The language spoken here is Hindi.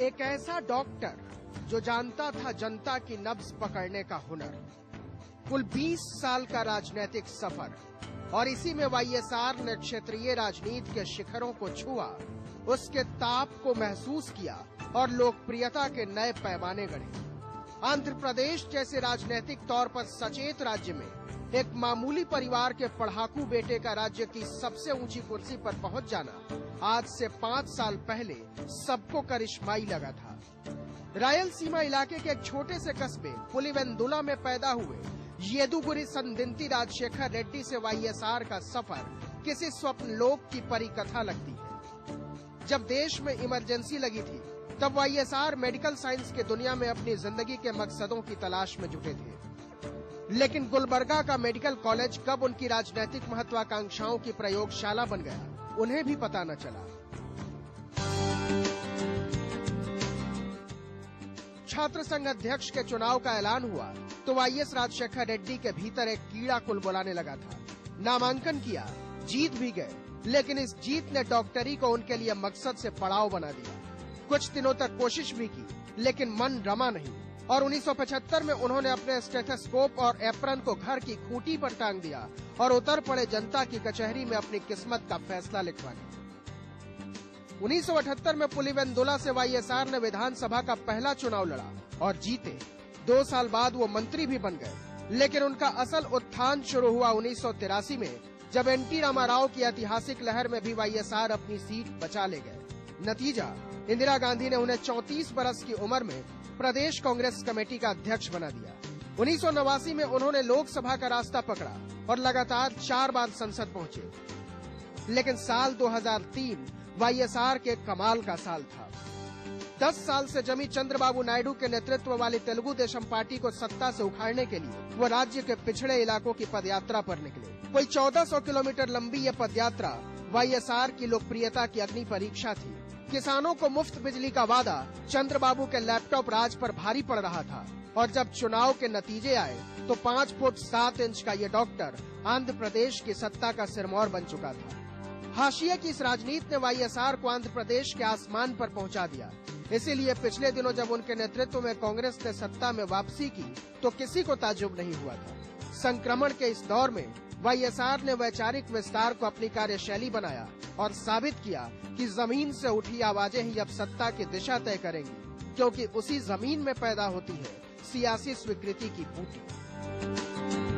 एक ऐसा डॉक्टर जो जानता था जनता की नब्ज पकड़ने का हुनर। कुल 20 साल का राजनीतिक सफर और इसी में वाईएसआर ने क्षेत्रीय राजनीति के शिखरों को छुआ, उसके ताप को महसूस किया और लोकप्रियता के नए पैमाने गढ़े। आंध्र प्रदेश जैसे राजनीतिक तौर पर सचेत राज्य में एक मामूली परिवार के पढ़ाकू बेटे का राज्य की सबसे ऊंची कुर्सी पर पहुंच जाना आज से 5 साल पहले सबको करिश्माई लगा था। रायलसीमा इलाके के एक छोटे से कस्बे पुलिवेंदुला में पैदा हुए येदुगुरी संदिंती राजशेखर रेड्डी से वाईएसआर का सफर किसी स्वप्न लोक की परिकथा लगती है। जब देश में इमरजेंसी लगी थी तब वाईएसआर मेडिकल साइंस की दुनिया में अपनी जिंदगी के मकसदों की तलाश में जुटे थे, लेकिन गुलबर्गा का मेडिकल कॉलेज कब उनकी राजनीतिक महत्वाकांक्षाओं की प्रयोगशाला बन गया, उन्हें भी पता न चला। छात्र संघ अध्यक्ष के चुनाव का ऐलान हुआ तो वाईएस राजशेखर रेड्डी के भीतर एक कीड़ा कुलबुलाने लगा था। नामांकन किया, जीत भी गए, लेकिन इस जीत ने डॉक्टरी को उनके लिए मकसद से पड़ाव बना दिया। कुछ दिनों तक कोशिश भी की, लेकिन मन रमा नहीं और 1975 में उन्होंने अपने स्टेथोस्कोप और एप्रन को घर की खूंटी पर टांग दिया और उतर पड़े जनता की कचहरी में अपनी किस्मत का फैसला लिखवाने। 1978 में पुलिवेंदुला से वाईएसआर ने विधानसभा का पहला चुनाव लड़ा और जीते। 2 साल बाद वो मंत्री भी बन गए, लेकिन उनका असल उत्थान शुरू हुआ 1983 में, जब एनटी रामाराव की ऐतिहासिक लहर में भी वाईएसआर अपनी सीट बचा ले गए। नतीजा, इंदिरा गांधी ने उन्हें 34 बरस की उम्र में प्रदेश कांग्रेस कमेटी का अध्यक्ष बना दिया। 1989 में उन्होंने लोकसभा का रास्ता पकड़ा और लगातार 4 बार संसद पहुंचे। लेकिन साल 2003 वाईएसआर के कमाल का साल था। 10 साल से जमी चंद्रबाबू नायडू के नेतृत्व वाली तेलुगु देशम पार्टी को सत्ता से उखाड़ने के लिए वो राज्य के पिछड़े इलाकों की पदयात्रा पर निकले। कोई 1400 किलोमीटर लंबी ये पदयात्रा वाईएसआर की लोकप्रियता की अग्नि परीक्षा थी। किसानों को मुफ्त बिजली का वादा चंद्रबाबू के लैपटॉप राज पर भारी पड़ रहा था और जब चुनाव के नतीजे आए तो 5 फुट 7 इंच का ये डॉक्टर आंध्र प्रदेश की सत्ता का सिरमौर बन चुका था। हाशिए की इस राजनीति ने वाईएसआर को आंध्र प्रदेश के आसमान पर पहुंचा दिया। इसीलिए पिछले दिनों जब उनके नेतृत्व में कांग्रेस ने सत्ता में वापसी की तो किसी को ताज्जुब नहीं हुआ था। संक्रमण के इस दौर में वाईएसआर ने वैचारिक विस्तार को अपनी कार्यशैली बनाया और साबित किया कि जमीन से उठी आवाजें ही अब सत्ता की दिशा तय करेंगी, क्योंकि उसी जमीन में पैदा होती है सियासी स्वीकृति की बूटी।